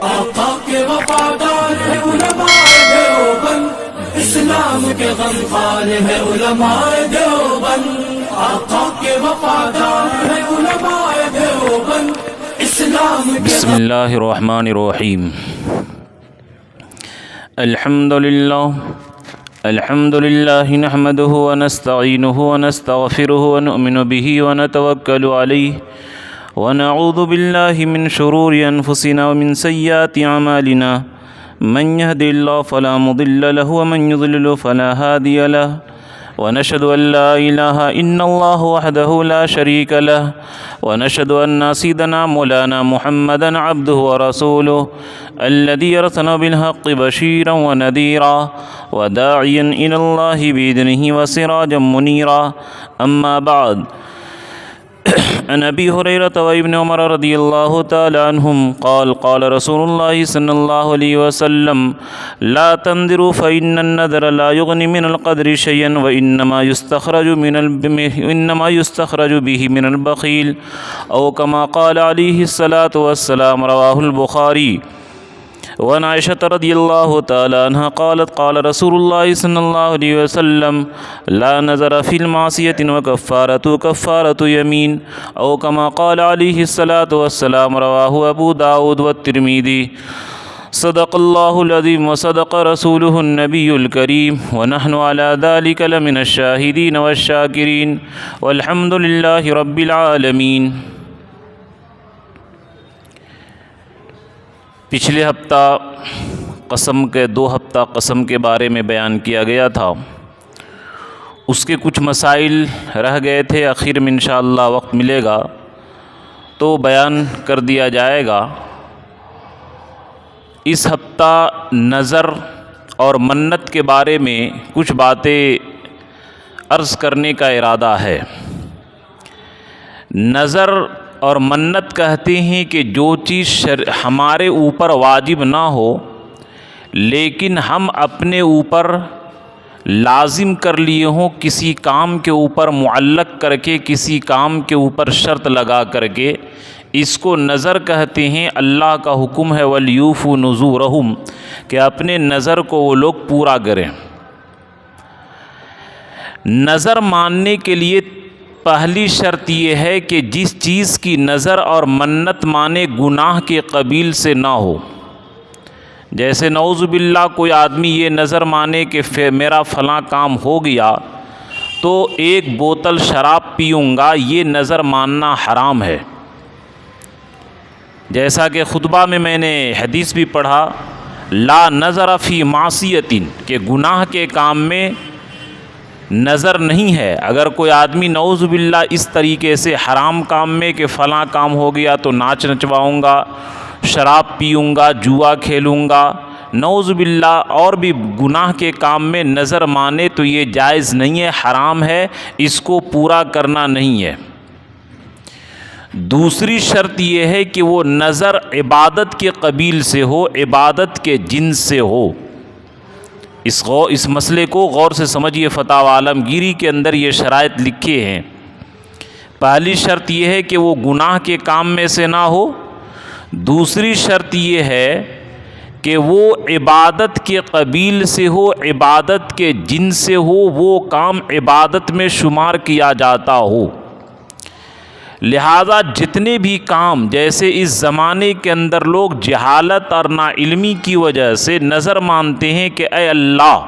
آقا کے وفادار ہے علماء دیوبند، اسلام کے غمخوار ہے علماء دیوبند، آقا کے وفادار ہے علماء دیوبند، اسلام کے بسم اللہ الرحمن الرحیم۔ الحمد للہ نحمده ونستعینه ونستغفره ونؤمن به ونتوکل علیہ ونعوذ باللہ من شرور انفسنا ومن سیئات اعمالنا، من يهد اللہ فلا مضل له ومن يضلل فلا هادی له، ونشهد أن لا إله إلا الله وحده لا شريك له، ونشهد أن سيدنا مولانا محمدا عبده ورسوله الذي أرسله بالحق بشيرا ونذيرا وداعيا إلى الله بإذنه وسراجا منيرا، أما بعد، عن أبي هريرة وابن عمر رضي الله تعالى عنهم قال قال رسول الله صلى الله عليه وسلم: لا تنذروا فإن النذر لا يغني من القدر شيئا وإنما يستخرج به من البخيل، أو كما قال عليه الصلاة والسلام، رواه البخاري۔ وعن عائشة رضي الله تعالى عنها قالت قال رسول الله صلى الله عليه وسلم: لا نذر في المعصية وكفارة كفارة يمين، أو كما قال عليه الصلاة والسلام، رواه أبو داود والترمذي۔ صدق الله العظيم وصدق رسوله النبي الكريم، ونحن على ذلك لمن الشاهدين والشاكرين، والحمد لله رب العالمين۔ پچھلے ہفتہ دو ہفتہ قسم کے بارے میں بیان کیا گیا تھا، اس کے کچھ مسائل رہ گئے تھے، آخر میں انشاءاللہ وقت ملے گا تو بیان کر دیا جائے گا۔ اس ہفتہ نظر اور منت کے بارے میں کچھ باتیں عرض کرنے کا ارادہ ہے۔ نظر اور منت کہتے ہیں کہ جو چیز ہمارے اوپر واجب نہ ہو لیکن ہم اپنے اوپر لازم کر لیے ہوں، کسی کام کے اوپر معلق کر کے، کسی کام کے اوپر شرط لگا کر کے، اس کو نظر کہتے ہیں۔ اللہ کا حکم ہے وَلْيُوفُوا نُذُورَهُمْ، کہ اپنے نظر کو وہ لوگ پورا کریں۔ نظر ماننے کے لیے پہلی شرط یہ ہے کہ جس چیز کی نظر اور منت مانے گناہ کے قبیل سے نہ ہو۔ جیسے نعوذ باللہ کوئی آدمی یہ نظر مانے کہ میرا فلاں کام ہو گیا تو 1 بوتل شراب پیوں گا، یہ نظر ماننا حرام ہے۔ جیسا کہ خطبہ میں نے حدیث بھی پڑھا، لا نظر فی معصیۃ، کہ گناہ کے کام میں نظر نہیں ہے۔ اگر کوئی آدمی نعوذ باللہ اس طریقے سے حرام کام میں کہ فلاں کام ہو گیا تو ناچ نچواؤں گا، شراب پیوں گا، جوا کھیلوں گا، نعوذ باللہ اور بھی گناہ کے کام میں نظر مانے تو یہ جائز نہیں ہے، حرام ہے، اس کو پورا کرنا نہیں ہے۔ دوسری شرط یہ ہے کہ وہ نظر عبادت کے قبیل سے ہو، عبادت کے جنس سے ہو۔ اس مسئلے کو غور سے سمجھیے، فتاوی عالمگیری کے اندر یہ شرائط لکھے ہیں۔ پہلی شرط یہ ہے کہ وہ گناہ کے کام میں سے نہ ہو، دوسری شرط یہ ہے کہ وہ عبادت کے قبیل سے ہو، عبادت کے جنس سے ہو، وہ کام عبادت میں شمار کیا جاتا ہو۔ لہذا جتنے بھی کام، جیسے اس زمانے کے اندر لوگ جہالت اور ناعلمی کی وجہ سے نظر مانتے ہیں کہ اے اللہ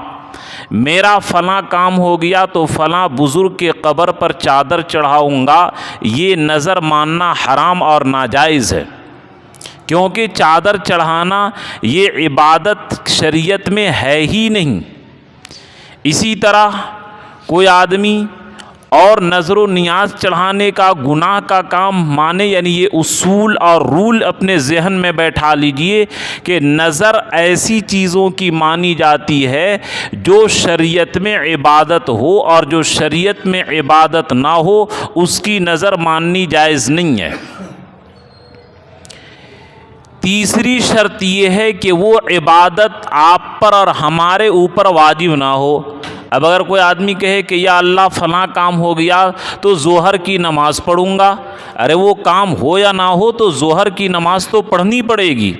میرا فلاں کام ہو گیا تو فلاں بزرگ کے قبر پر چادر چڑھاؤں گا، یہ نظر ماننا حرام اور ناجائز ہے، کیونکہ چادر چڑھانا یہ عبادت شریعت میں ہے ہی نہیں۔ اسی طرح کوئی آدمی اور نظر و نیاز چڑھانے کا گناہ کا کام مانے، یعنی یہ اصول اور رول اپنے ذہن میں بیٹھا لیجئے کہ نظر ایسی چیزوں کی مانی جاتی ہے جو شریعت میں عبادت ہو، اور جو شریعت میں عبادت نہ ہو اس کی نظر ماننی جائز نہیں ہے۔ تیسری شرط یہ ہے کہ وہ عبادت آپ پر اور ہمارے اوپر واجب نہ ہو۔ اب اگر کوئی آدمی کہے کہ یا اللہ فلاں کام ہو گیا تو ظہر کی نماز پڑھوں گا، ارے وہ کام ہو یا نہ ہو تو ظہر کی نماز تو پڑھنی پڑے گی۔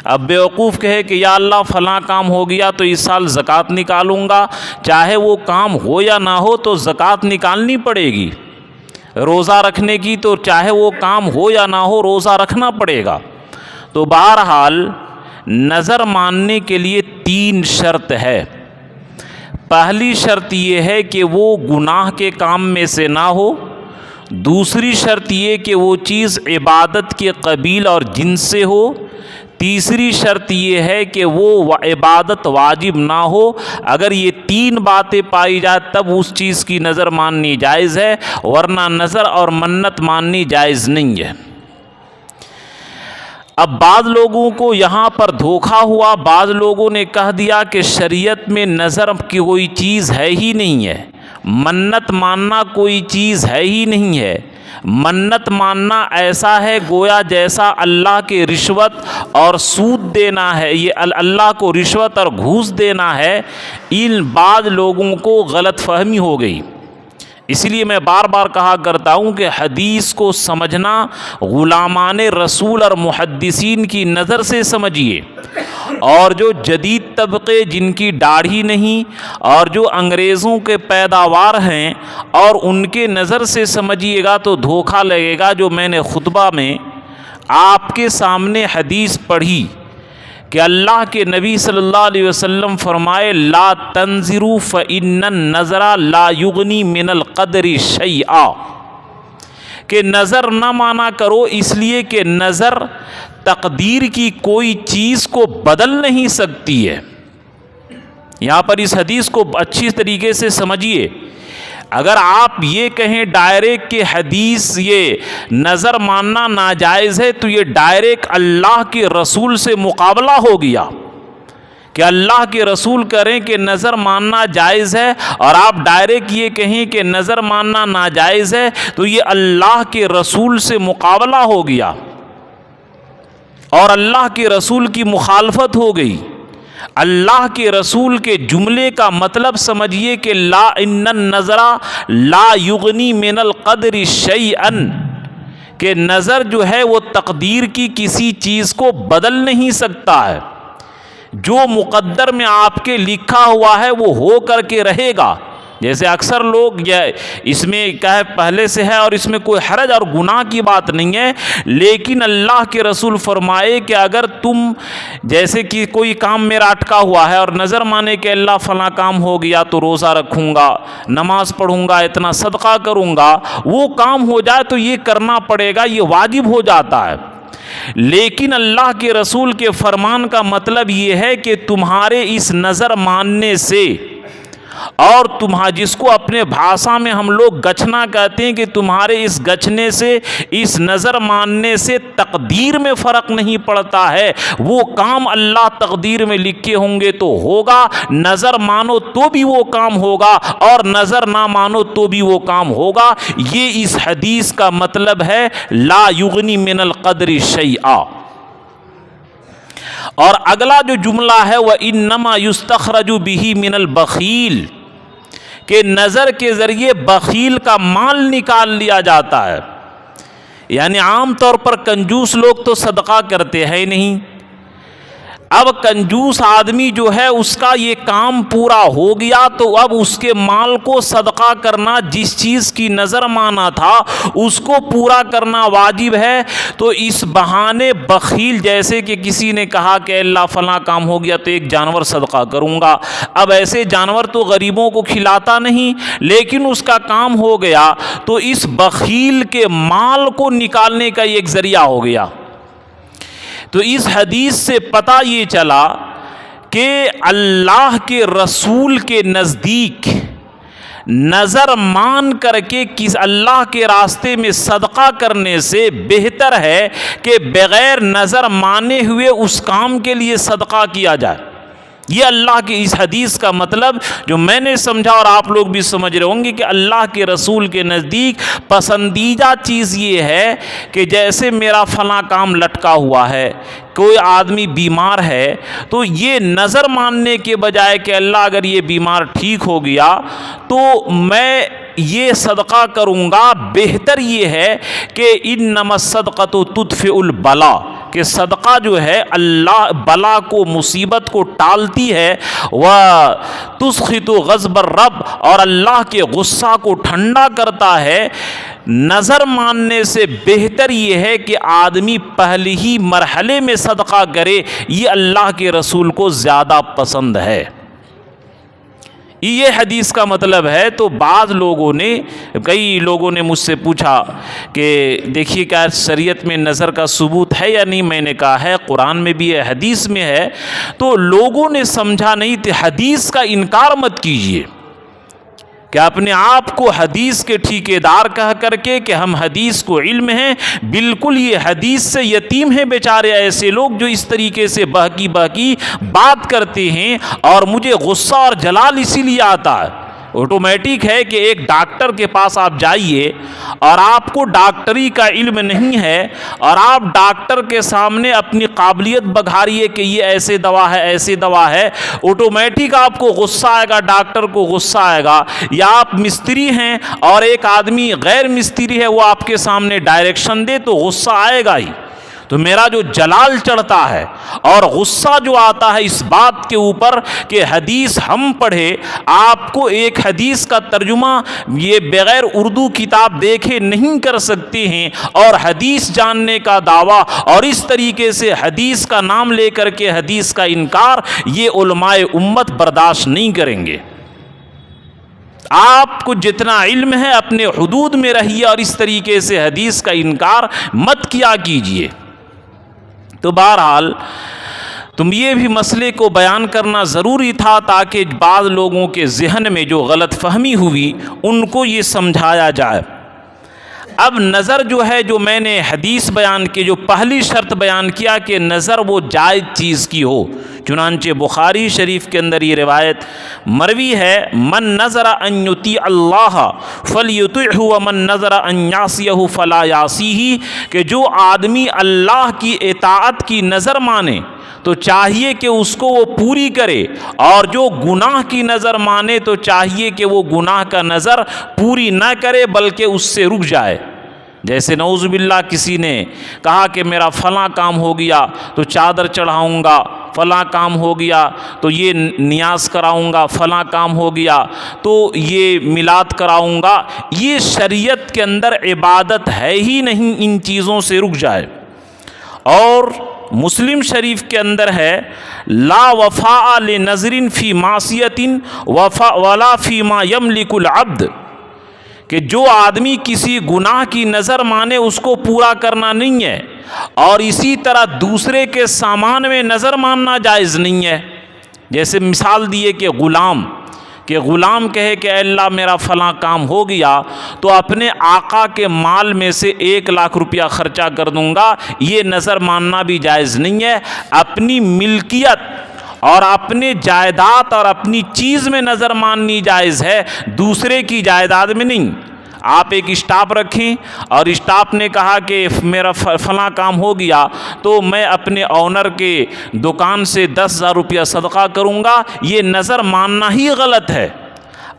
اب بیوقوف کہے کہ یا اللہ فلاں کام ہو گیا تو اس سال زکوٰۃ نکالوں گا، چاہے وہ کام ہو یا نہ ہو تو زکوٰۃ نکالنی پڑے گی۔ روزہ رکھنے کی تو چاہے وہ کام ہو یا نہ ہو روزہ رکھنا پڑے گا۔ تو بہرحال نظر ماننے کے لیے 3 شرط ہے۔ پہلی شرط یہ ہے کہ وہ گناہ کے کام میں سے نہ ہو، دوسری شرط یہ کہ وہ چیز عبادت کے قبیل اور جنس سے ہو، تیسری شرط یہ ہے کہ وہ عبادت واجب نہ ہو۔ اگر یہ 3 باتیں پائی جائے تب اس چیز کی نظر ماننی جائز ہے، ورنہ نظر اور منت ماننی جائز نہیں ہے۔ اب بعض لوگوں کو یہاں پر دھوکہ ہوا، بعض لوگوں نے کہہ دیا کہ شریعت میں نظر کی کوئی چیز ہے ہی نہیں ہے، منت ماننا کوئی چیز ہے ہی نہیں ہے۔ منت ماننا ایسا ہے گویا جیسا اللہ کے رشوت اور سود دینا ہے، یہ اللہ کو رشوت اور گھوس دینا ہے۔ ان بعض لوگوں کو غلط فہمی ہو گئی۔ اس لیے میں بار بار کہا کرتا ہوں کہ حدیث کو سمجھنا غلامان رسول اور محدثین کی نظر سے سمجھیے، اور جو جدید طبقے جن کی داڑھی نہیں اور جو انگریزوں کے پیداوار ہیں اور ان کے نظر سے سمجھیے گا تو دھوکہ لگے گا۔ جو میں نے خطبہ میں آپ کے سامنے حدیث پڑھی کہ اللہ کے نبی صلی اللہ علیہ وسلم فرمائے لا تنظروا فإن النظر لا یغنی من القدر شیئا، کہ نظر نہ مانا کرو اس لیے کہ نظر تقدیر کی کوئی چیز کو بدل نہیں سکتی ہے۔ یہاں پر اس حدیث کو اچھی طریقے سے سمجھیے۔ اگر آپ یہ کہیں ڈائریکٹ کہ حدیث یہ نظر ماننا ناجائز ہے تو یہ ڈائریکٹ اللہ کے رسول سے مقابلہ ہو گیا کہ اللہ کے رسول کریں کہ نظر ماننا جائز ہے، اور آپ ڈائریکٹ یہ کہیں کہ نظر ماننا ناجائز ہے تو یہ اللہ کے رسول سے مقابلہ ہو گیا اور اللہ کے رسول کی مخالفت ہو گئی۔ اللہ کے رسول کے جملے کا مطلب سمجھیے کہ لا ان النظر لا یغنی من القدر شیئا، کہ نظر جو ہے وہ تقدیر کی کسی چیز کو بدل نہیں سکتا ہے۔ جو مقدر میں آپ کے لکھا ہوا ہے وہ ہو کر کے رہے گا۔ جیسے اکثر لوگ اس میں کہے پہلے سے ہے اور اس میں کوئی حرج اور گناہ کی بات نہیں ہے، لیکن اللہ کے رسول فرمائے کہ اگر تم جیسے کہ کوئی کام میرا اٹکا ہوا ہے اور نظر مانے کہ اللہ فلاں کام ہو گیا تو روزہ رکھوں گا، نماز پڑھوں گا، اتنا صدقہ کروں گا، وہ کام ہو جائے تو یہ کرنا پڑے گا، یہ واجب ہو جاتا ہے۔ لیکن اللہ کے رسول کے فرمان کا مطلب یہ ہے کہ تمہارے اس نظر ماننے سے اور جس کو اپنے بھاشا میں ہم لوگ گچھنا کہتے ہیں کہ تمہارے اس گچھنے سے، اس نظر ماننے سے تقدیر میں فرق نہیں پڑتا ہے۔ وہ کام اللہ تقدیر میں لکھے ہوں گے تو ہوگا، نظر مانو تو بھی وہ کام ہوگا اور نظر نہ مانو تو بھی وہ کام ہوگا۔ یہ اس حدیث کا مطلب ہے لا یغنی من القدر شیئا۔ اور اگلا جو جملہ ہے وہ انما یستخرج بہ من البخیل، کہ نظر کے ذریعے بخیل کا مال نکال لیا جاتا ہے۔ یعنی عام طور پر کنجوس لوگ تو صدقہ کرتے ہیں نہیں، اب کنجوس آدمی جو ہے اس کا یہ کام پورا ہو گیا تو اب اس کے مال کو صدقہ کرنا، جس چیز کی نظر مانا تھا اس کو پورا کرنا واجب ہے۔ تو اس بہانے بخیل، جیسے کہ کسی نے کہا کہ اللہ فلاں کام ہو گیا تو ایک جانور صدقہ کروں گا، اب ایسے جانور تو غریبوں کو کھلاتا نہیں لیکن اس کا کام ہو گیا تو اس بخیل کے مال کو نکالنے کا ایک ذریعہ ہو گیا۔ تو اس حدیث سے پتہ یہ چلا کہ اللہ کے رسول کے نزدیک نظر مان کر کے اللہ کے راستے میں صدقہ کرنے سے بہتر ہے کہ بغیر نظر مانے ہوئے اس کام کے لیے صدقہ کیا جائے۔ یہ اللہ کی اس حدیث کا مطلب جو میں نے سمجھا اور آپ لوگ بھی سمجھ رہے ہوں گے کہ اللہ کے رسول کے نزدیک پسندیدہ چیز یہ ہے کہ جیسے میرا فلاں کام لٹکا ہوا ہے، کوئی آدمی بیمار ہے، تو یہ نظر ماننے کے بجائے کہ اللہ اگر یہ بیمار ٹھیک ہو گیا تو میں یہ صدقہ کروں گا، بہتر یہ ہے کہ انما الصدقۃ تطفئ البلاء، کہ صدقہ جو ہے اللہ بلا کو مصیبت کو ٹالتی ہے، وَتُسْخِطُ غَضْبَ الرَّبِّ اور اللہ کے غصہ کو ٹھنڈا کرتا ہے، نظر ماننے سے بہتر یہ ہے کہ آدمی پہلے ہی مرحلے میں صدقہ کرے، یہ اللہ کے رسول کو زیادہ پسند ہے۔ یہ حدیث کا مطلب ہے۔ تو بعض لوگوں نے، کئی لوگوں نے مجھ سے پوچھا کہ دیکھیے کیا شریعت میں نظر کا ثبوت ہے یا نہیں؟ میں نے کہا ہے، قرآن میں بھی ہے، حدیث میں ہے۔ تو لوگوں نے سمجھا نہیں تھے۔ حدیث کا انکار مت کیجیے کہ اپنے آپ کو حدیث کے ٹھیکیدار کہہ کر کے کہ ہم حدیث کو علم ہیں، بالکل یہ حدیث سے یتیم ہیں بیچارے ایسے لوگ جو اس طریقے سے بہکی بات کرتے ہیں، اور مجھے غصہ اور جلال اسی لیے آتا ہے۔ آٹومیٹک ہے کہ ایک ڈاکٹر کے پاس آپ جائیے اور آپ کو ڈاکٹری کا علم نہیں ہے، اور آپ ڈاکٹر کے سامنے اپنی قابلیت بگھاریے کہ یہ ایسے دوا ہے ایسے دوا ہے، آٹومیٹک آپ کو غصہ آئے گا، ڈاکٹر کو غصہ آئے گا۔ یا آپ مستری ہیں اور ایک آدمی غیر مستری ہے، وہ آپ کے سامنے ڈائریکشن دے تو غصہ آئے گا ہی۔ تو میرا جو جلال چڑھتا ہے اور غصہ جو آتا ہے اس بات کے اوپر کہ حدیث ہم پڑھے، آپ کو ایک حدیث کا ترجمہ یہ بغیر اردو کتاب دیکھے نہیں کر سکتے ہیں، اور حدیث جاننے کا دعویٰ اور اس طریقے سے حدیث کا نام لے کر کے حدیث کا انکار، یہ علماء امت برداشت نہیں کریں گے۔ آپ کو جتنا علم ہے اپنے حدود میں رہیے، اور اس طریقے سے حدیث کا انکار مت کیا کیجیے۔ تو بہرحال تم یہ بھی مسئلے کو بیان کرنا ضروری تھا تاکہ بعض لوگوں کے ذہن میں جو غلط فہمی ہوئی ان کو یہ سمجھایا جائے۔ اب نظر جو ہے، جو میں نے حدیث بیان کی، جو پہلی شرط بیان کیا کہ نظر وہ جائز چیز کی ہو، چنانچہ بخاری شریف کے اندر یہ روایت مروی ہے، من نظر ان یطیع اللہ فلیطعہ ومن نظر ان یعصیہ فلا یعصیہ، کہ جو آدمی اللہ کی اطاعت کی نظر مانے تو چاہیے کہ اس کو وہ پوری کرے، اور جو گناہ کی نظر مانے تو چاہیے کہ وہ گناہ کا نظر پوری نہ کرے بلکہ اس سے رک جائے۔ جیسے نعوذ باللہ کسی نے کہا کہ میرا فلاں کام ہو گیا تو چادر چڑھاؤں گا، فلاں کام ہو گیا تو یہ نیاز کراؤں گا، فلاں کام ہو گیا تو یہ میلاد کراؤں گا، یہ شریعت کے اندر عبادت ہے ہی نہیں، ان چیزوں سے رک جائے۔ اور مسلم شریف کے اندر ہے، لا وفاء لنظر فی معصیۃ ولا فی ما یملک العبد، کہ جو آدمی کسی گناہ کی نظر مانے اس کو پورا کرنا نہیں ہے، اور اسی طرح دوسرے کے سامان میں نظر ماننا جائز نہیں ہے۔ جیسے مثال دیے کہ غلام کہے کہ اے اللہ میرا فلاں کام ہو گیا تو اپنے آقا کے مال میں سے 1,00,000 روپیہ خرچہ کر دوں گا، یہ نظر ماننا بھی جائز نہیں ہے۔ اپنی ملکیت اور اپنے جائیداد اور اپنی چیز میں نظر ماننی جائز ہے، دوسرے کی جائیداد میں نہیں۔ آپ ایک اسٹاپ رکھیں اور اسٹاپ نے کہا کہ میرا فلاں کام ہو گیا تو میں اپنے آنر کے دکان سے 10,000 روپیہ صدقہ کروں گا، یہ نظر ماننا ہی غلط ہے۔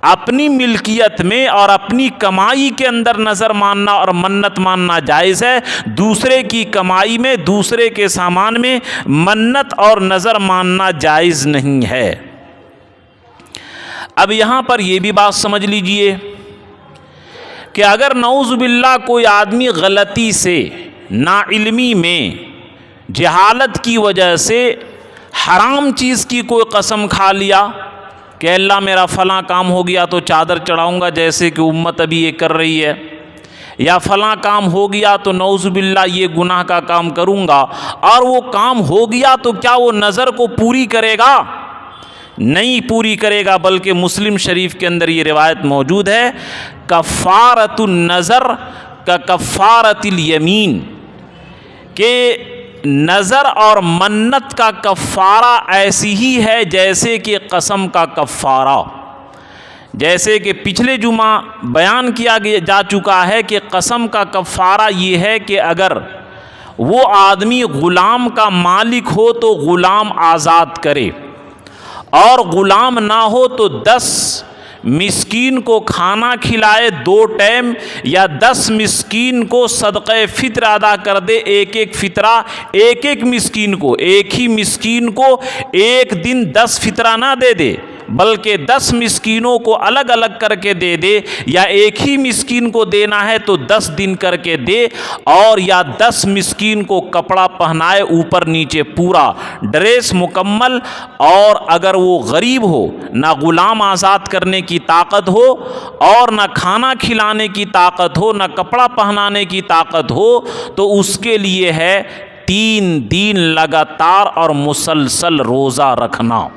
اپنی ملکیت میں اور اپنی کمائی کے اندر نظر ماننا اور منت ماننا جائز ہے، دوسرے کی کمائی میں، دوسرے کے سامان میں منت اور نظر ماننا جائز نہیں ہے۔ اب یہاں پر یہ بھی بات سمجھ لیجئے کہ اگر نعوذ باللہ کوئی آدمی غلطی سے، ناعلمی میں، جہالت کی وجہ سے حرام چیز کی کوئی قسم کھا لیا کہ اللہ میرا فلاں کام ہو گیا تو چادر چڑھاؤں گا، جیسے کہ امت ابھی یہ کر رہی ہے، یا فلاں کام ہو گیا تو نعوذ باللہ یہ گناہ کا کام کروں گا، اور وہ کام ہو گیا تو کیا وہ نظر کو پوری کرے گا؟ نہیں پوری کرے گا، بلکہ مسلم شریف کے اندر یہ روایت موجود ہے، کفارۃ النظر کا کفارۃ الیمین، کہ نظر اور منت کا کفارہ ایسی ہی ہے جیسے کہ قسم کا کفارہ۔ جیسے کہ پچھلے جمعہ بیان کیا جا چکا ہے کہ قسم کا کفارہ یہ ہے کہ اگر وہ آدمی غلام کا مالک ہو تو غلام آزاد کرے، اور غلام نہ ہو تو 10 مسکین کو کھانا کھلائے 2 ٹائم یا 10 مسکین کو صدقہ فطر ادا کر دے، ایک فطرہ ایک مسکین کو، ایک ہی مسکین کو ایک دن 10 فطرہ نہ دے دے بلکہ 10 مسکینوں کو الگ الگ کر کے دے دے، یا ایک ہی مسکین کو دینا ہے تو 10 دن کر کے دے، اور یا 10 مسکین کو کپڑا پہنائے اوپر نیچے پورا ڈریس مکمل، اور اگر وہ غریب ہو، نہ غلام آزاد کرنے کی طاقت ہو اور نہ کھانا کھلانے کی طاقت ہو، نہ کپڑا پہنانے کی طاقت ہو، تو اس کے لیے ہے 3 دن لگاتار اور مسلسل روزہ رکھنا۔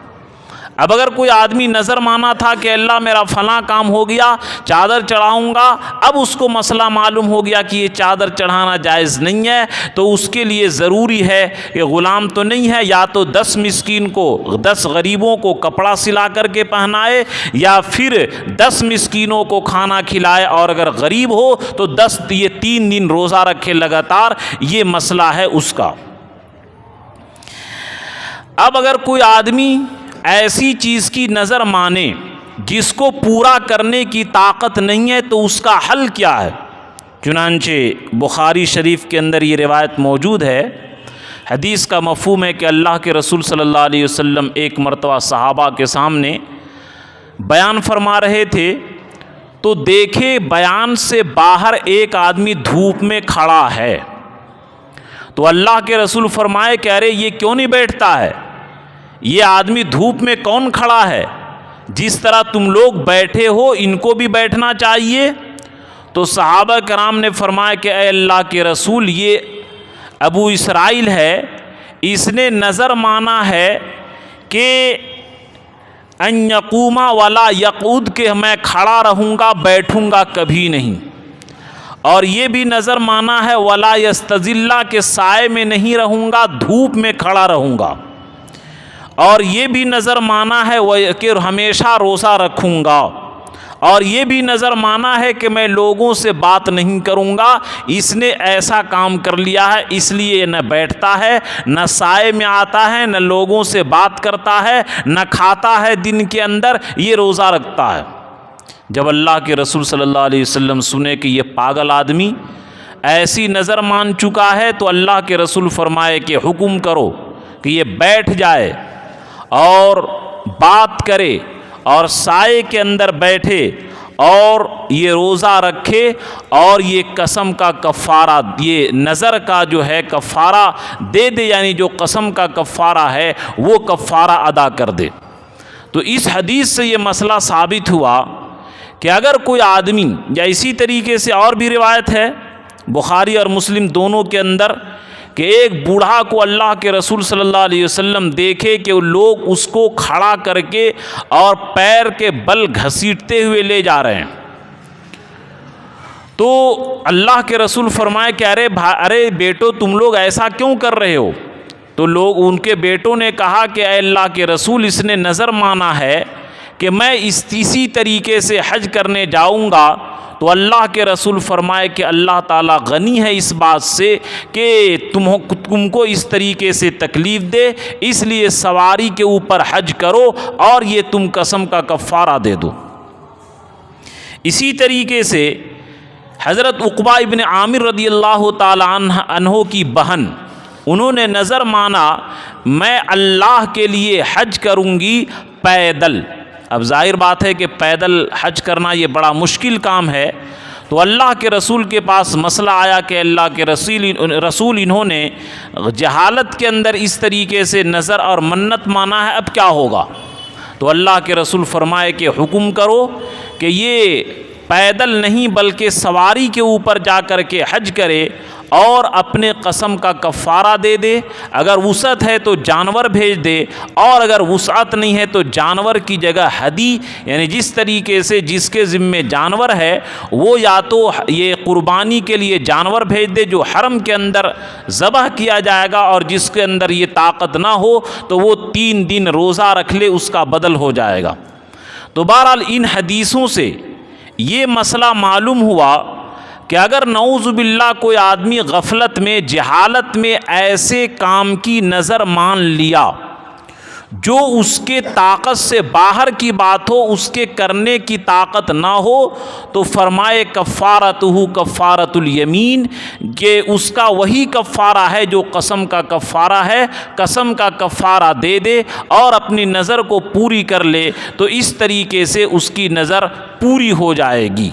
اب اگر کوئی آدمی نظر مانا تھا کہ اللہ میرا فلاں کام ہو گیا، چادر چڑھاؤں گا، اب اس کو مسئلہ معلوم ہو گیا کہ یہ چادر چڑھانا جائز نہیں ہے، تو اس کے لیے ضروری ہے کہ غلام تو نہیں ہے، یا تو 10 مسکین کو 10 غریبوں کو کپڑا سلا کر کے پہنائے، یا پھر 10 مسکینوں کو کھانا کھلائے، اور اگر غریب ہو تو 10 یہ 3 دن روزہ رکھے لگاتار، یہ مسئلہ ہے اس کا۔ اب اگر کوئی آدمی ایسی چیز کی نظر مانے جس کو پورا کرنے کی طاقت نہیں ہے تو اس کا حل کیا ہے؟ چنانچہ بخاری شریف کے اندر یہ روایت موجود ہے۔ حدیث کا مفہوم ہے کہ اللہ کے رسول صلی اللہ علیہ وسلم ایک مرتبہ صحابہ کے سامنے بیان فرما رہے تھے، تو دیکھے بیان سے باہر ایک آدمی دھوپ میں کھڑا ہے، تو اللہ کے رسول فرمائے کہ ارے یہ کیوں نہیں بیٹھتا ہے؟ یہ آدمی دھوپ میں کون کھڑا ہے؟ جس طرح تم لوگ بیٹھے ہو ان کو بھی بیٹھنا چاہیے۔ تو صحابہ کرام نے فرمایا کہ اے اللہ کے رسول، یہ ابو اسرائیل ہے، اس نے نظر مانا ہے کہ ان یقوم ولا یقعد، کہ میں کھڑا رہوں گا بیٹھوں گا کبھی نہیں، اور یہ بھی نظر مانا ہے ولا یستظل، کہ سائے میں نہیں رہوں گا، دھوپ میں کھڑا رہوں گا، اور یہ بھی نظر مانا ہے کہ ہمیشہ روزہ رکھوں گا، اور یہ بھی نظر مانا ہے کہ میں لوگوں سے بات نہیں کروں گا۔ اس نے ایسا کام کر لیا ہے، اس لیے نہ بیٹھتا ہے، نہ سائے میں آتا ہے، نہ لوگوں سے بات کرتا ہے، نہ کھاتا ہے دن کے اندر، یہ روزہ رکھتا ہے۔ جب اللہ کے رسول صلی اللہ علیہ وسلم سنے کہ یہ پاگل آدمی ایسی نظر مان چکا ہے، تو اللہ کے رسول فرمائے کہ حکم کرو کہ یہ بیٹھ جائے اور بات کرے اور سائے کے اندر بیٹھے اور یہ روزہ رکھے، اور یہ قسم کا کفارہ، یہ نظر کا جو ہے کفارہ دے دے، یعنی جو قسم کا کفارہ ہے وہ کفارہ ادا کر دے۔ تو اس حدیث سے یہ مسئلہ ثابت ہوا کہ اگر کوئی آدمی، یا اسی طریقے سے اور بھی روایت ہے بخاری اور مسلم دونوں کے اندر، کہ ایک بوڑھا کو اللہ کے رسول صلی اللہ علیہ وسلم دیکھے کہ لوگ اس کو کھڑا کر کے اور پیر کے بل گھسیٹتے ہوئے لے جا رہے ہیں، تو اللہ کے رسول فرمائے کہ ارے بیٹو تم لوگ ایسا کیوں کر رہے ہو؟ تو لوگ، ان کے بیٹوں نے کہا کہ اے اللہ کے رسول، اس نے نظر مانا ہے کہ میں اسی طریقے سے حج کرنے جاؤں گا۔ تو اللہ کے رسول فرمائے کہ اللہ تعالیٰ غنی ہے اس بات سے کہ تم کو اس طریقے سے تکلیف دے، اس لیے سواری کے اوپر حج کرو اور یہ تم قسم کا کفارہ دے دو۔ اسی طریقے سے حضرت عقبہ ابن عامر رضی اللہ تعالیٰ عنہ کی بہن، انہوں نے نظر مانا میں اللہ کے لیے حج کروں گی پیدل۔ اب ظاہر بات ہے کہ پیدل حج کرنا یہ بڑا مشکل کام ہے، تو اللہ کے رسول کے پاس مسئلہ آیا کہ اللہ کے رسول انہوں نے جہالت کے اندر اس طریقے سے نظر اور منت مانا ہے، اب کیا ہوگا؟ تو اللہ کے رسول فرمائے کہ حکم کرو کہ یہ پیدل نہیں بلکہ سواری کے اوپر جا کر کے حج کرے اور اپنے قسم کا کفارہ دے دے، اگر وسعت ہے تو جانور بھیج دے، اور اگر وسعت نہیں ہے تو جانور کی جگہ ہدی، یعنی جس طریقے سے جس کے ذمے جانور ہے وہ یا تو یہ قربانی کے لیے جانور بھیج دے جو حرم کے اندر ذبح کیا جائے گا، اور جس کے اندر یہ طاقت نہ ہو تو وہ 3 دن روزہ رکھ لے، اس کا بدل ہو جائے گا۔ تو بہرحال ان حدیثوں سے یہ مسئلہ معلوم ہوا کہ اگر نعوذ باللہ کوئی آدمی غفلت میں، جہالت میں ایسے کام کی نظر مان لیا جو اس کے طاقت سے باہر کی بات ہو، اس کے کرنے کی طاقت نہ ہو، تو فرمائے کفارتہ کفارۃ الیمین، کہ اس کا وہی کفارہ ہے جو قسم کا کفارہ ہے، قسم کا کفارہ دے دے اور اپنی نظر کو پوری کر لے، تو اس طریقے سے اس کی نظر پوری ہو جائے گی۔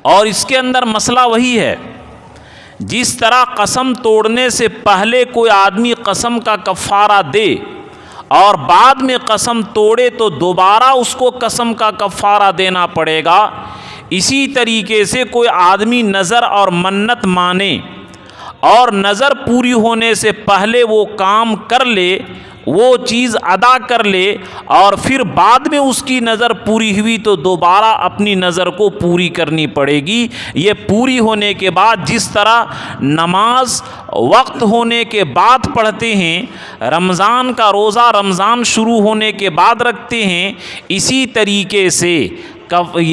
اور اس کے اندر مسئلہ وہی ہے، جس طرح قسم توڑنے سے پہلے کوئی آدمی قسم کا کفارہ دے اور بعد میں قسم توڑے تو دوبارہ اس کو قسم کا کفارہ دینا پڑے گا، اسی طریقے سے کوئی آدمی نظر اور منت مانے اور نظر پوری ہونے سے پہلے وہ کام کر لے، وہ چیز ادا کر لے، اور پھر بعد میں اس کی نظر پوری ہوئی تو دوبارہ اپنی نظر کو پوری کرنی پڑے گی۔ یہ پوری ہونے کے بعد، جس طرح نماز وقت ہونے کے بعد پڑھتے ہیں، رمضان کا روزہ رمضان شروع ہونے کے بعد رکھتے ہیں، اسی طریقے سے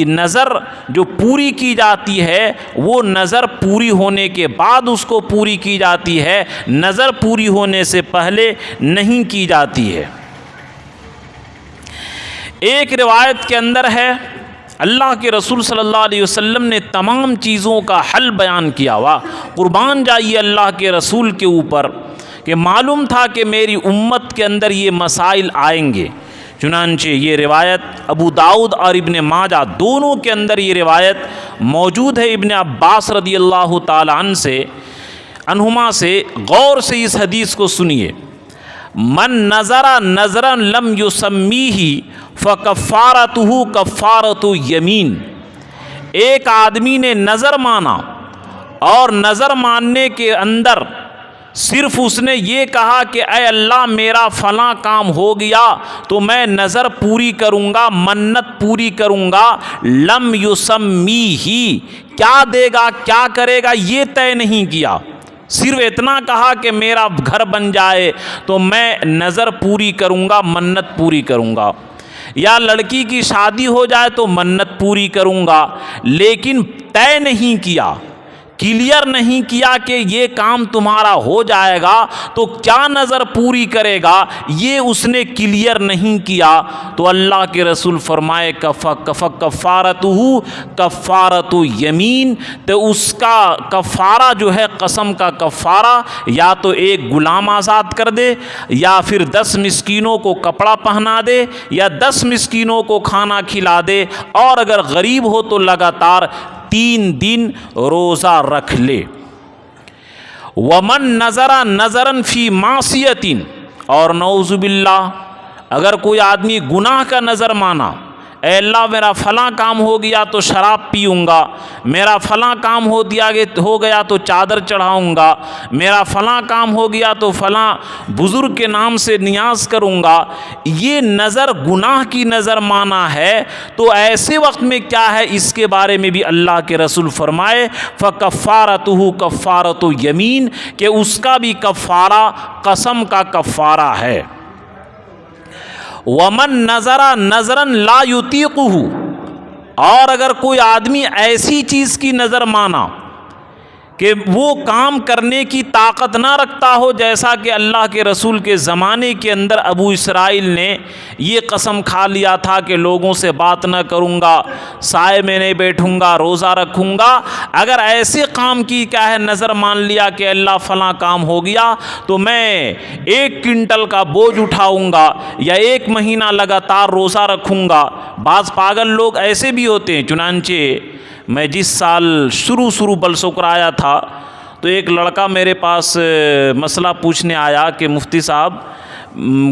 نظر جو پوری کی جاتی ہے وہ نظر پوری ہونے کے بعد اس کو پوری کی جاتی ہے، نظر پوری ہونے سے پہلے نہیں کی جاتی ہے۔ ایک روایت کے اندر ہے، اللہ کے رسول صلی اللہ علیہ وسلم نے تمام چیزوں کا حل بیان کیا ہوا، قربان جائیے اللہ کے رسول کے اوپر، کہ معلوم تھا کہ میری امت کے اندر یہ مسائل آئیں گے۔ چنانچہ یہ روایت ابو داؤد اور ابن ماجہ دونوں کے اندر یہ روایت موجود ہے۔ ابن عباس رضی اللہ تعالی عنہما سے غور سے اس حدیث کو سنیے، من نظر نظرا لم یسمیہ فکفارتہ کفارۃ یمین، ایک آدمی نے نظر مانا اور نظر ماننے کے اندر صرف اس نے یہ کہا کہ اے اللہ میرا فلاں کام ہو گیا تو میں نظر پوری کروں گا، منت پوری کروں گا، لم یسمیہ، کیا دے گا کیا کرے گا یہ طے نہیں کیا، صرف اتنا کہا کہ میرا گھر بن جائے تو میں نظر پوری کروں گا، منت پوری کروں گا، یا لڑکی کی شادی ہو جائے تو منت پوری کروں گا، لیکن طے نہیں کیا، کلیئر نہیں کیا کہ یہ کام تمہارا ہو جائے گا تو کیا نظر پوری کرے گا، یہ اس نے کلیئر نہیں کیا، تو اللہ کے رسول فرمائے کفارتہ کفارۃ یمین، تو اس کا کفارہ جو ہے قسم کا کفارہ، یا تو ایک غلام آزاد کر دے، یا پھر 10 مسکینوں کو کپڑا پہنا دے، یا 10 مسکینوں کو کھانا کھلا دے، اور اگر غریب ہو تو لگاتار 3 دن روزہ رکھ لے۔ ومن نظر نظرا فی معصیۃ، اور نعوذ باللہ اگر کوئی آدمی گناہ کا نظر مانا، اے اللہ میرا فلاں کام ہو گیا تو شراب پیوں گا، میرا فلاں کام ہو گیا تو چادر چڑھاؤں گا، میرا فلاں کام ہو گیا تو فلاں بزرگ کے نام سے نیاز کروں گا، یہ نظر گناہ کی نظر مانا ہے، تو ایسے وقت میں کیا ہے، اس کے بارے میں بھی اللہ کے رسول فرمائے فکفارتہ کفارۃ یمین، کہ اس کا بھی کفارہ قسم کا کفارہ ہے۔ ومن نظر نظرا لا یطیقہ، اور اگر کوئی آدمی ایسی چیز کی نظر مانا کہ وہ کام کرنے کی طاقت نہ رکھتا ہو، جیسا کہ اللہ کے رسول کے زمانے کے اندر ابو اسرائیل نے یہ قسم کھا لیا تھا کہ لوگوں سے بات نہ کروں گا، سائے میں نہیں بیٹھوں گا، روزہ رکھوں گا، اگر ایسے کام کی کیا ہے نظر مان لیا کہ اللہ فلاں کام ہو گیا تو میں 1 کوئنٹل کا بوجھ اٹھاؤں گا یا 1 مہینہ لگاتار روزہ رکھوں گا۔ بعض پاگل لوگ ایسے بھی ہوتے ہیں، چنانچہ میں جس سال شروع بلسکر آیا تھا تو ایک لڑکا میرے پاس مسئلہ پوچھنے آیا کہ مفتی صاحب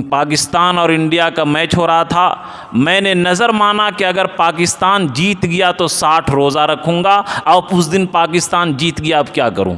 پاکستان اور انڈیا کا میچ ہو رہا تھا، میں نے نظر مانا کہ اگر پاکستان جیت گیا تو 60 روزہ رکھوں گا، اب اس دن پاکستان جیت گیا، اب کیا کروں؟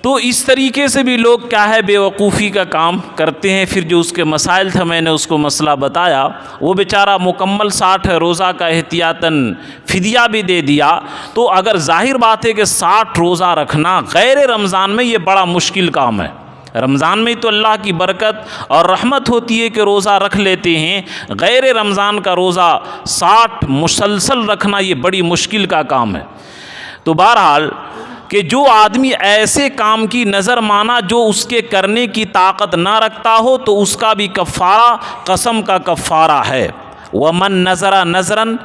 تو اس طریقے سے بھی لوگ کیا ہے بے وقوفی کا کام کرتے ہیں۔ پھر جو اس کے مسائل تھا میں نے اس کو مسئلہ بتایا، وہ بیچارہ مکمل 60 روزہ کا احتیاطاً فدیہ بھی دے دیا۔ تو اگر ظاہر بات ہے کہ 60 روزہ رکھنا غیر رمضان میں یہ بڑا مشکل کام ہے، رمضان میں تو اللہ کی برکت اور رحمت ہوتی ہے کہ روزہ رکھ لیتے ہیں، غیر رمضان کا روزہ 60 مسلسل رکھنا یہ بڑی مشکل کا کام ہے۔ تو بہرحال کہ جو آدمی ایسے کام کی نظر مانا جو اس کے کرنے کی طاقت نہ رکھتا ہو تو اس کا بھی کفارہ قسم کا کفارہ ہے۔ وَمَن نَظَرَ نَظْرًا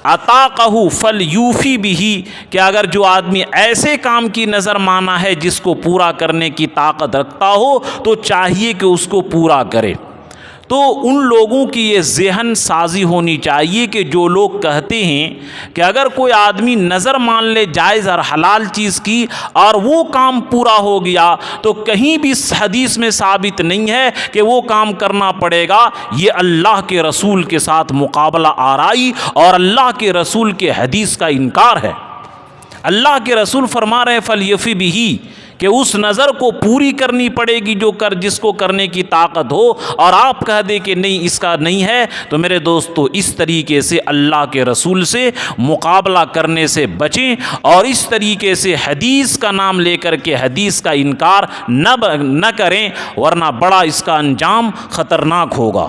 أَطَاقَهُ فَلْيُوفِ بِهِ، کہ اگر جو آدمی ایسے کام کی نظر مانا ہے جس کو پورا کرنے کی طاقت رکھتا ہو تو چاہیے کہ اس کو پورا کرے۔ تو ان لوگوں کی یہ ذہن سازی ہونی چاہیے کہ جو لوگ کہتے ہیں کہ اگر کوئی آدمی نظر مان لے جائز اور حلال چیز کی اور وہ کام پورا ہو گیا تو کہیں بھی اس حدیث میں ثابت نہیں ہے کہ وہ کام کرنا پڑے گا، یہ اللہ کے رسول کے ساتھ مقابلہ آرائی اور اللہ کے رسول کے حدیث کا انکار ہے۔ اللہ کے رسول فرما رہے ہیں فَلْيَفِ بِهِ، کہ اس نظر کو پوری کرنی پڑے گی جس کو کرنے کی طاقت ہو، اور آپ کہہ دیں کہ نہیں اس کا نہیں ہے، تو میرے دوستو اس طریقے سے اللہ کے رسول سے مقابلہ کرنے سے بچیں اور اس طریقے سے حدیث کا نام لے کر کے حدیث کا انکار نہ کریں، ورنہ بڑا اس کا انجام خطرناک ہوگا۔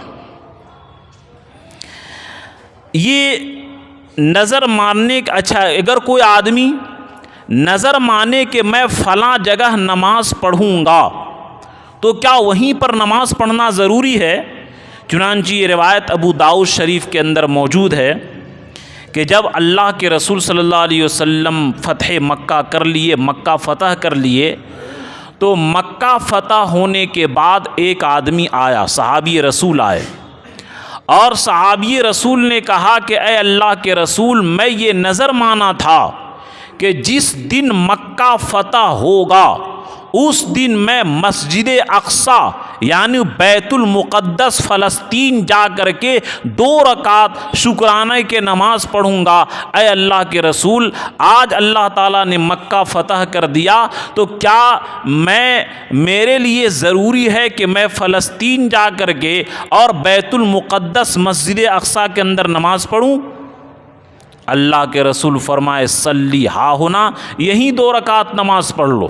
یہ نظر ماننے کا اچھا، اگر کوئی آدمی نظر مانے کہ میں فلاں جگہ نماز پڑھوں گا تو کیا وہیں پر نماز پڑھنا ضروری ہے؟ چنانچہ یہ روایت ابو داؤد شریف کے اندر موجود ہے کہ جب اللہ کے رسول صلی اللہ علیہ وسلم فتح مکہ کر لیے، مکہ فتح کر لیے، تو مکہ فتح ہونے کے بعد ایک آدمی آیا، صحابی رسول آئے، اور صحابی رسول نے کہا کہ اے اللہ کے رسول، میں یہ نظر مانا تھا کہ جس دن مکہ فتح ہوگا اس دن میں مسجد اقصی یعنی بیت المقدس فلسطین جا کر کے 2 رکعت شکرانے کے نماز پڑھوں گا۔ اے اللہ کے رسول، آج اللہ تعالیٰ نے مکہ فتح کر دیا تو کیا میرے لیے ضروری ہے کہ میں فلسطین جا کر کے اور بیت المقدس مسجد اقصی کے اندر نماز پڑھوں؟ اللہ کے رسول فرمائے صلی ہا ہونا، یہیں 2 رکعت نماز پڑھ لو۔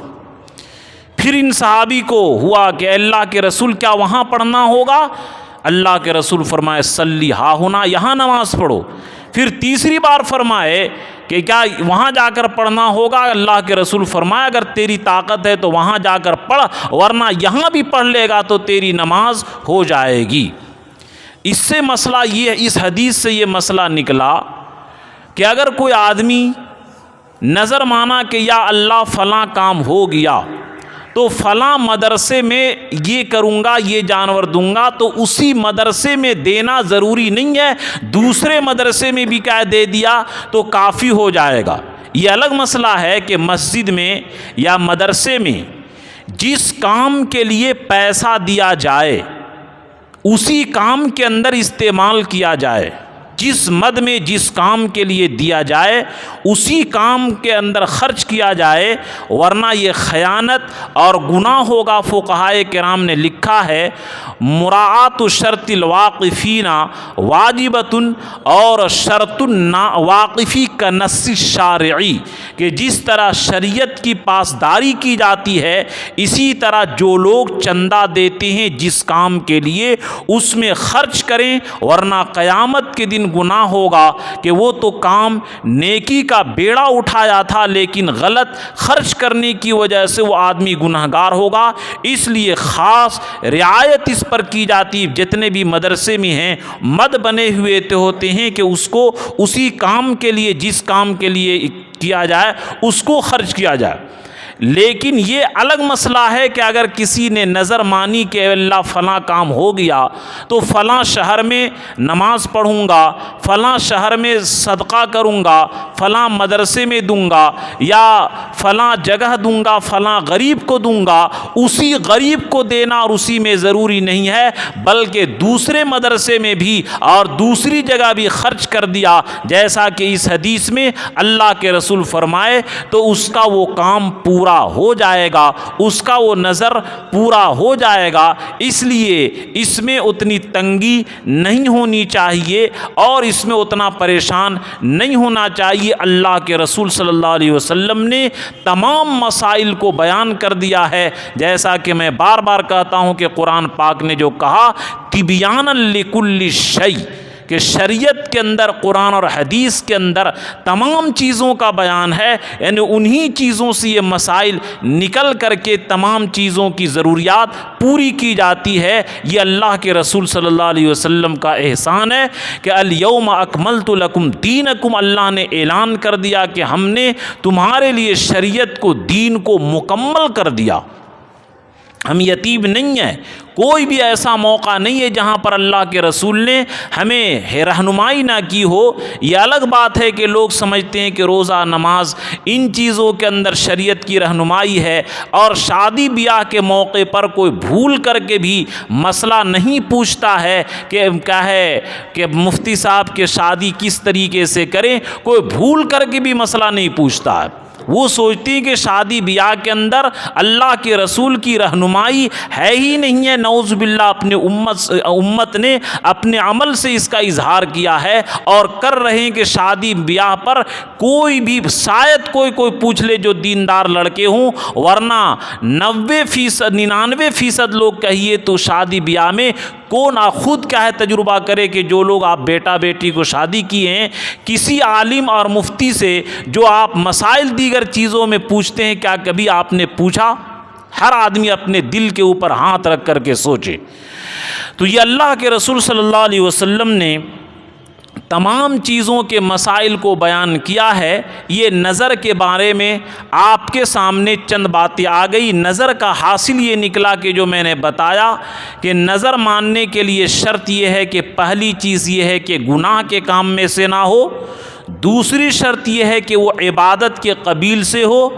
پھر ان صحابی کو ہوا کہ اللہ کے رسول کیا وہاں پڑھنا ہوگا؟ اللہ کے رسول فرمائے صلی ہا ہونا، یہاں نماز پڑھو۔ پھر تیسری بار فرمائے کہ کیا وہاں جا کر پڑھنا ہوگا؟ اللہ کے رسول فرمایا اگر تیری طاقت ہے تو وہاں جا کر پڑھ، ورنہ یہاں بھی پڑھ لے گا تو تیری نماز ہو جائے گی۔ اس سے مسئلہ یہ، اس حدیث سے یہ مسئلہ نکلا کہ اگر کوئی آدمی نظر مانا کہ یا اللہ فلاں کام ہو گیا تو فلاں مدرسے میں یہ کروں گا، یہ جانور دوں گا، تو اسی مدرسے میں دینا ضروری نہیں ہے، دوسرے مدرسے میں بھی کیا دے دیا تو کافی ہو جائے گا۔ یہ الگ مسئلہ ہے کہ مسجد میں یا مدرسے میں جس کام کے لیے پیسہ دیا جائے اسی کام کے اندر استعمال کیا جائے، جس مد میں جس کام کے لیے دیا جائے اسی کام کے اندر خرچ کیا جائے، ورنہ یہ خیانت اور گناہ ہوگا۔ فقہائے کرام نے لکھا ہے مراعات شرط الواقفین واجبۃ اور شرط واقفی کا نص شارعی، کہ جس طرح شریعت کی پاسداری کی جاتی ہے اسی طرح جو لوگ چندہ دیتے ہیں جس کام کے لیے اس میں خرچ کریں، ورنہ قیامت کے دن گناہ ہوگا کہ وہ تو کام نیکی کا بیڑا اٹھایا تھا لیکن غلط خرچ کرنے کی وجہ سے وہ آدمی گنہگار ہوگا۔ اس لیے خاص رعایت اس پر کی جاتی، جتنے بھی مدرسے میں ہیں مد بنے ہوئے ہوتے ہیں کہ اس کو اسی کام کے لیے، جس کام کے لیے کیا جائے اس کو خرچ کیا جائے۔ لیکن یہ الگ مسئلہ ہے کہ اگر کسی نے نظر مانی کہ اللہ فلاں کام ہو گیا تو فلاں شہر میں نماز پڑھوں گا، فلاں شہر میں صدقہ کروں گا، فلاں مدرسے میں دوں گا، یا فلاں جگہ دوں گا، فلاں غریب کو دوں گا، اسی غریب کو دینا اور اسی میں ضروری نہیں ہے بلکہ دوسرے مدرسے میں بھی اور دوسری جگہ بھی خرچ کر دیا جیسا کہ اس حدیث میں اللہ کے رسول فرمائے تو اس کا وہ کام پورا ہو جائے گا، اس کا وہ نظر پورا ہو جائے گا۔ اس لیے اس میں اتنی تنگی نہیں ہونی چاہیے اور اس میں اتنا پریشان نہیں ہونا چاہیے۔ اللہ کے رسول صلی اللہ علیہ وسلم نے تمام مسائل کو بیان کر دیا ہے، جیسا کہ میں بار بار کہتا ہوں کہ قرآن پاک نے جو کہا تبیانا لکل شیء، کہ شریعت کے اندر قرآن اور حدیث کے اندر تمام چیزوں کا بیان ہے، یعنی انہی چیزوں سے یہ مسائل نکل کر کے تمام چیزوں کی ضروریات پوری کی جاتی ہے۔ یہ اللہ کے رسول صلی اللہ علیہ وسلم کا احسان ہے کہ الیوم اکملت لکم دینکم، اللہ نے اعلان کر دیا کہ ہم نے تمہارے لیے شریعت کو، دین کو مکمل کر دیا۔ ہم یتیم نہیں ہیں، کوئی بھی ایسا موقع نہیں ہے جہاں پر اللہ کے رسول نے ہمیں رہنمائی نہ کی ہو۔ یہ الگ بات ہے کہ لوگ سمجھتے ہیں کہ روزہ، نماز، ان چیزوں کے اندر شریعت کی رہنمائی ہے، اور شادی بیاہ کے موقع پر کوئی بھول کر کے بھی مسئلہ نہیں پوچھتا ہے کہ کیا ہے کہ مفتی صاحب کے شادی کس طریقے سے کریں، کوئی بھول کر کے بھی مسئلہ نہیں پوچھتا ہے۔ وہ سوچتی ہیں کہ شادی بیاہ کے اندر اللہ کے رسول کی رہنمائی ہے ہی نہیں ہے، نعوذ باللہ اپنے امت نے اپنے عمل سے اس کا اظہار کیا ہے، اور کر رہے ہیں کہ شادی بیاہ پر کوئی بھی شاید کوئی پوچھ لے جو دیندار لڑکے ہوں، ورنہ 99% لوگ کہیے تو شادی بیاہ میں کون خود کیا ہے تجربہ کرے کہ جو لوگ آپ بیٹا بیٹی کو شادی کیے ہیں، کسی عالم اور مفتی سے جو آپ مسائل دیگر چیزوں میں پوچھتے ہیں، کیا کبھی آپ نے پوچھا؟ ہر آدمی اپنے دل کے اوپر ہاتھ رکھ کر کے سوچے۔ تو یہ اللہ کے رسول صلی اللہ علیہ وسلم نے تمام چیزوں کے مسائل کو بیان کیا ہے۔ یہ نظر کے بارے میں آپ کے سامنے چند باتیں آ گئی۔ نظر کا حاصل یہ نکلا کہ جو میں نے بتایا کہ نظر ماننے کے لیے شرط یہ ہے کہ پہلی چیز یہ ہے کہ گناہ کے کام میں سے نہ ہو، دوسری شرط یہ ہے کہ وہ عبادت کے قبیل سے ہو،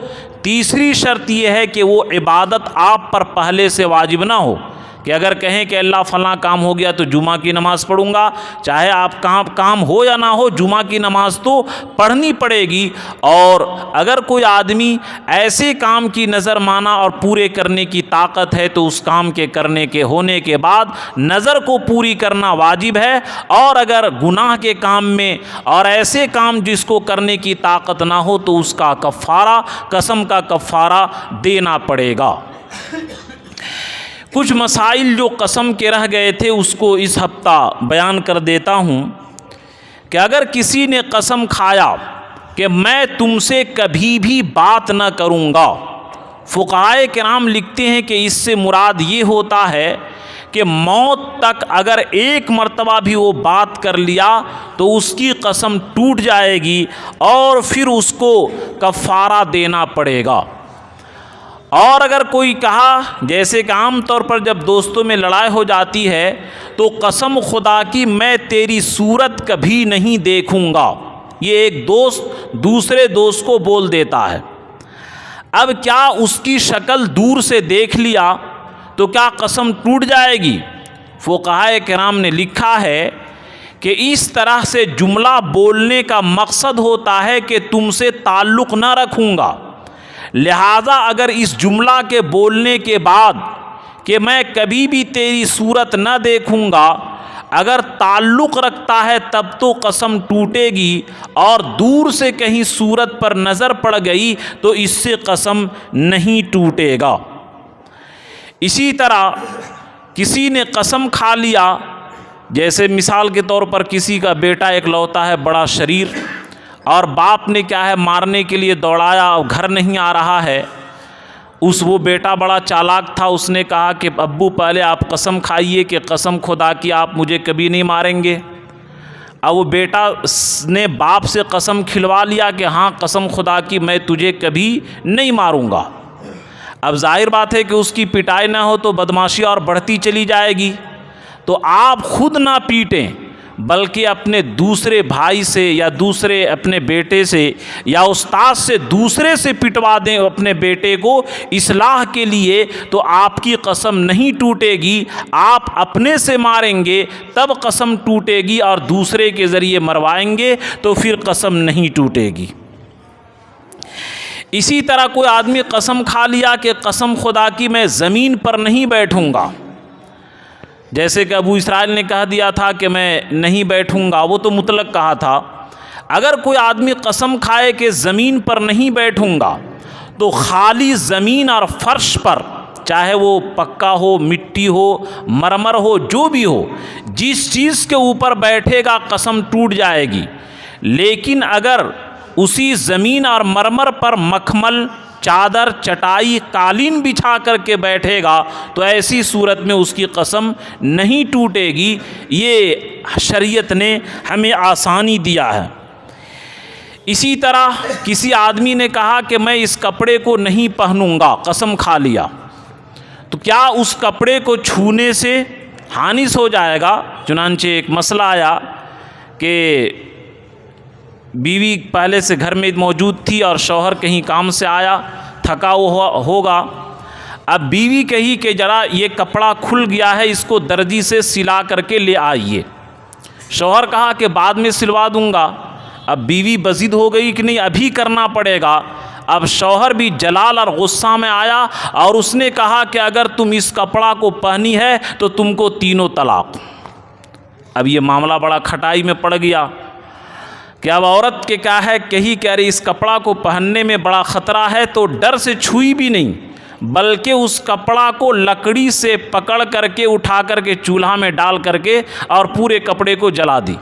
تیسری شرط یہ ہے کہ وہ عبادت آپ پر پہلے سے واجب نہ ہو، کہ اگر کہیں کہ اللہ فلاں کام ہو گیا تو جمعہ کی نماز پڑھوں گا، چاہے آپ کام ہو یا نہ ہو، جمعہ کی نماز تو پڑھنی پڑے گی۔ اور اگر کوئی آدمی ایسے کام کی نظر مانا اور پورے کرنے کی طاقت ہے تو اس کام کے کرنے کے ہونے کے بعد نظر کو پوری کرنا واجب ہے، اور اگر گناہ کے کام میں اور ایسے کام جس کو کرنے کی طاقت نہ ہو تو اس کا کفارہ، قسم کا کفارہ دینا پڑے گا۔ کچھ مسائل جو قسم کے رہ گئے تھے اس کو اس ہفتہ بیان کر دیتا ہوں کہ اگر کسی نے قسم کھایا کہ میں تم سے کبھی بھی بات نہ کروں گا، فقہائے کرام لکھتے ہیں کہ اس سے مراد یہ ہوتا ہے کہ موت تک اگر ایک مرتبہ بھی وہ بات کر لیا تو اس کی قسم ٹوٹ جائے گی اور پھر اس کو کفارہ دینا پڑے گا۔ اور اگر کوئی کہا، جیسے کہ عام طور پر جب دوستوں میں لڑائی ہو جاتی ہے تو قسم خدا کی میں تیری صورت کبھی نہیں دیکھوں گا، یہ ایک دوست دوسرے دوست کو بول دیتا ہے۔ اب کیا اس کی شکل دور سے دیکھ لیا تو کیا قسم ٹوٹ جائے گی؟ فقہائے کرام نے لکھا ہے کہ اس طرح سے جملہ بولنے کا مقصد ہوتا ہے کہ تم سے تعلق نہ رکھوں گا، لہذا اگر اس جملہ کے بولنے کے بعد کہ میں کبھی بھی تیری صورت نہ دیکھوں گا اگر تعلق رکھتا ہے تب تو قسم ٹوٹے گی، اور دور سے کہیں صورت پر نظر پڑ گئی تو اس سے قسم نہیں ٹوٹے گا۔ اسی طرح کسی نے قسم کھا لیا، جیسے مثال کے طور پر کسی کا بیٹا اکلوتا ہے بڑا شریر، اور باپ نے کیا ہے مارنے کے لیے دوڑایا اور گھر نہیں آ رہا ہے، وہ بیٹا بڑا چالاک تھا، اس نے کہا کہ ابو پہلے آپ قسم کھائیے کہ قسم خدا کی آپ مجھے کبھی نہیں ماریں گے۔ اب وہ بیٹا نے باپ سے قسم کھلوا لیا کہ ہاں قسم خدا کی میں تجھے کبھی نہیں ماروں گا۔ اب ظاہر بات ہے کہ اس کی پٹائی نہ ہو تو بدماشی اور بڑھتی چلی جائے گی، تو آپ خود نہ پیٹیں بلکہ اپنے دوسرے بھائی سے یا دوسرے اپنے بیٹے سے یا استاد سے دوسرے سے پٹوا دیں اپنے بیٹے کو اصلاح کے لیے، تو آپ کی قسم نہیں ٹوٹے گی۔ آپ اپنے سے ماریں گے تب قسم ٹوٹے گی، اور دوسرے کے ذریعے مروائیں گے تو پھر قسم نہیں ٹوٹے گی۔ اسی طرح کوئی آدمی قسم کھا لیا کہ قسم خدا کی میں زمین پر نہیں بیٹھوں گا، جیسے کہ ابو اسرائیل نے کہہ دیا تھا کہ میں نہیں بیٹھوں گا، وہ تو مطلق کہا تھا۔ اگر کوئی آدمی قسم کھائے کہ زمین پر نہیں بیٹھوں گا تو خالی زمین اور فرش پر چاہے وہ پکا ہو، مٹی ہو، مرمر ہو، جو بھی ہو، جس چیز کے اوپر بیٹھے گا قسم ٹوٹ جائے گی۔ لیکن اگر اسی زمین اور مرمر پر مکھمل، چادر، چٹائی، قالین بچھا کر کے بیٹھے گا تو ایسی صورت میں اس کی قسم نہیں ٹوٹے گی۔ یہ شریعت نے ہمیں آسانی دیا ہے۔ اسی طرح کسی آدمی نے کہا کہ میں اس کپڑے کو نہیں پہنوں گا، قسم کھا لیا، تو کیا اس کپڑے کو چھونے سے حانث ہو جائے گا؟ چنانچہ ایک مسئلہ آیا کہ بیوی پہلے سے گھر میں موجود تھی اور شوہر کہیں کام سے آیا، تھکا ہوا ہوگا۔ اب بیوی کہی کہ ذرا یہ کپڑا کھل گیا ہے، اس کو درزی سے سلا کر کے لے آئیے۔ شوہر کہا کہ بعد میں سلوا دوں گا۔ اب بیوی بضد ہو گئی کہ نہیں ابھی کرنا پڑے گا۔ اب شوہر بھی جلال اور غصہ میں آیا اور اس نے کہا کہ اگر تم اس کپڑا کو پہنی ہے تو تم کو تینوں طلاق۔ اب یہ معاملہ بڑا کھٹائی میں پڑ گیا کہ اب عورت کے کیا ہے، کہی کہ ارے اس کپڑا کو پہننے میں بڑا خطرہ ہے، تو ڈر سے چھوئی بھی نہیں، بلکہ اس کپڑا کو لکڑی سے پکڑ کر کے اٹھا کر کے چولہا میں ڈال کر کے اور پورے کپڑے کو جلا دی۔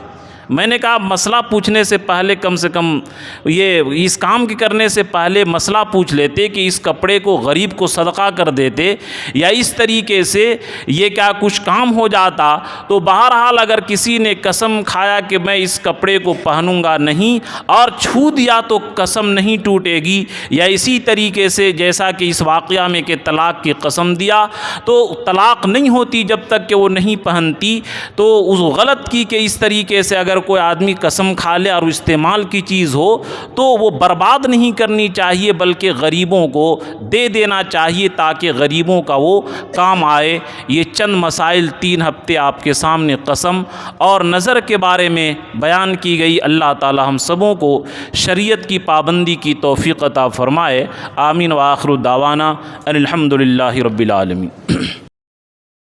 میں نے کہا مسئلہ پوچھنے سے پہلے کم سے کم یہ اس کام کے کرنے سے پہلے مسئلہ پوچھ لیتے کہ اس کپڑے کو غریب کو صدقہ کر دیتے، یا اس طریقے سے یہ کیا کچھ کام ہو جاتا۔ تو بہرحال اگر کسی نے قسم کھایا کہ میں اس کپڑے کو پہنوں گا نہیں اور چھو دیا تو قسم نہیں ٹوٹے گی، یا اسی طریقے سے جیسا کہ اس واقعہ میں کہ طلاق کی قسم دیا تو طلاق نہیں ہوتی جب تک کہ وہ نہیں پہنتی۔ تو اس غلط کی کہ اس طریقے سے اگر کوئی آدمی قسم کھا لے اور استعمال کی چیز ہو تو وہ برباد نہیں کرنی چاہیے، بلکہ غریبوں کو دے دینا چاہیے تاکہ غریبوں کا وہ کام آئے۔ یہ چند مسائل 3 ہفتے آپ کے سامنے قسم اور نظر کے بارے میں بیان کی گئی۔ اللہ تعالی ہم سبوں کو شریعت کی پابندی کی توفیق عطا فرمائے۔ آمین وآخر دعوانا ان الحمد للہ رب العالمین۔